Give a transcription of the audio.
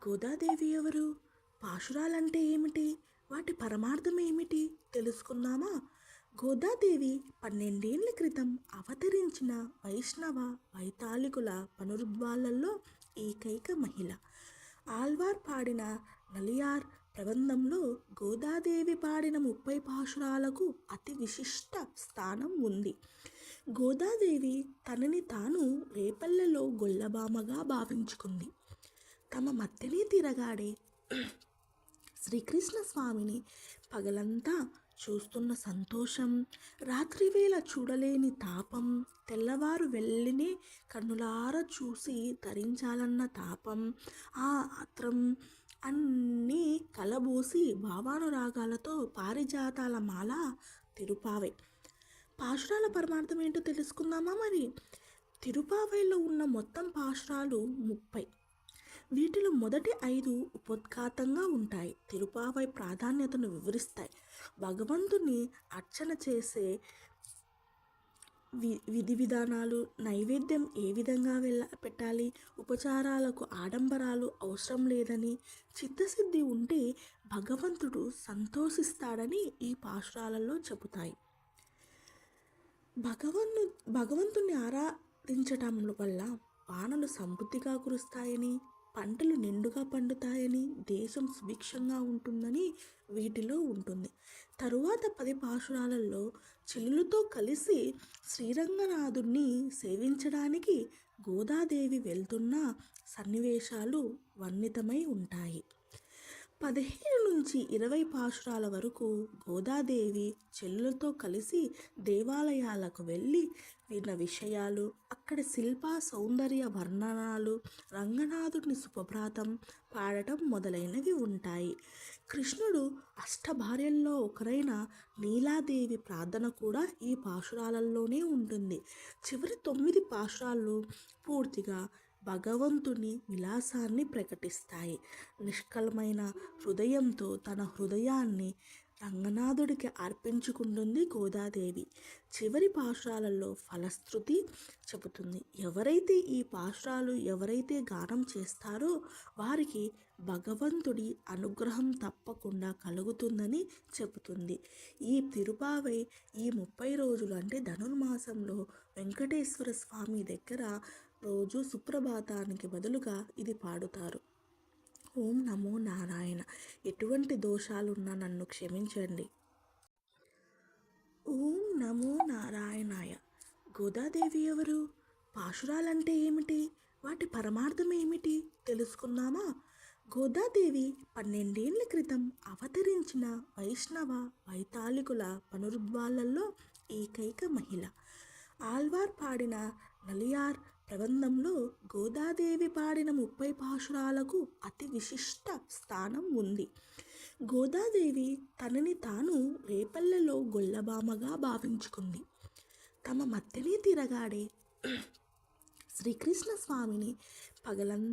గోదాదేవి ఎవరు? పాశురాలంటే ఏమిటి? వాటి పరమార్థం ఏమిటి? తెలుసుకుందామా? గోదాదేవి 12 ఏళ్ల క్రితం అవతరించిన వైష్ణవ వైతాళికుల పునరుద్ధాలలో ఏకైక మహిళ. ఆళ్వార్ పాడిన నలియార్ ప్రబంధంలో గోదాదేవి పాడిన 30 పాశురాలకు అతి విశిష్ట స్థానం ఉంది. గోదాదేవి తనని తాను రేపల్లెలో గొల్లబామగా భావించుకుంది. తమ మత్తెనే తిరగాడే శ్రీకృష్ణ స్వామిని పగలంతా చూస్తున్న సంతోషం, రాత్రివేళ చూడలేని తాపం, తెల్లవారు వెళ్ళినే కన్నులారా చూసి తరించాలన్న తాపం, ఆ ఆత్రం అన్నీ కలబోసి భావానురాగాలతో పారిజాతాల మాల తిరుపావై. పాశురాల పరమార్థం ఏంటో తెలుసుకుందామా మరి? తిరుపావైలో ఉన్న మొత్తం పాశురాలు 30. వీటిలో మొదటి 5 ఉపోద్ఘాతంగా ఉంటాయి. తిరుపావై ప్రాధాన్యతను వివరిస్తాయి. భగవంతుని అర్చన చేసే విధి విధానాలు, నైవేద్యం ఏ విధంగా పెట్టాలి, ఉపచారాలకు ఆడంబరాలు అవసరం లేదని, చిత్తశుద్ధి ఉంటే భగవంతుడు సంతోషిస్తాడని ఈ పాశురాలలో చెబుతాయి. భగవంతుని ఆరాధించటం వల్ల వానలు సమృద్ధిగా కురుస్తాయని, పంటలు నిండుగా పండుతాయని, దేశం సుభిక్షంగా ఉంటుందని వీటిలో ఉంటుంది. తరువాత 10 పాశురాలలో చెల్లులతో కలిసి శ్రీరంగనాథుణ్ణి సేవించడానికి గోదాదేవి వెళ్తున్న సన్నివేశాలు వర్ణితమై ఉంటాయి. 15 నుంచి 20 పాశురాల వరకు గోదాదేవి చెల్లులతో కలిసి దేవాలయాలకు వెళ్ళి విన్న విషయాలు, అక్కడి శిల్ప సౌందర్య వర్ణనాలు, రంగనాథుని సుప్రభాతం పాడటం మొదలైనవి ఉంటాయి. కృష్ణుడు అష్టభార్యల్లో ఒకరైన నీలాదేవి ప్రార్థన కూడా ఈ పాశురాలలోనే ఉంటుంది. చివరి 9 పాశురాలు పూర్తిగా భగవంతుని విలాసాన్ని ప్రకటిస్తాయి. నిష్కల్మైన హృదయంతో తన హృదయాన్ని రంగనాథుడికి అర్పించుకుంటుంది గోదాదేవి. చివరి పాశురాలలో ఫలశ్రుతి చెబుతుంది. ఎవరైతే గానం చేస్తారో వారికి భగవంతుడి అనుగ్రహం తప్పకుండా కలుగుతుందని చెబుతుంది. ఈ తిరుపావై ఈ 30 రోజులు అంటే ధనుర్మాసంలో వెంకటేశ్వర స్వామి దగ్గర రోజు సుప్రభాతానికి బదులుగా ఇది పాడుతారు. ఓం నమో నారాయణ. ఎటువంటి దోషాలున్నా నన్ను క్షమించండి. ఓం నమో నారాయణాయ. గోదాదేవి ఎవరు? పాశురాలంటే ఏమిటి? వాటి పరమార్థం ఏమిటి? తెలుసుకుందామా? గోదాదేవి 12 ఏళ్ల క్రితం అవతరించిన వైష్ణవ వైతాళికుల పునరుద్ధాలలో ఏకైక మహిళ. ఆళ్వార్ పాడిన నలియార్ ప్రబంధంలో గోదాదేవి పాడిన 30 పాశురాలకు అతి విశిష్ట స్థానం ఉంది. గోదాదేవి తనని తాను రేపల్లెలో గొల్లబామగా భావించుకుంది. తమ మత్తెనే తిరగాడే శ్రీకృష్ణ స్వామిని పగలంతా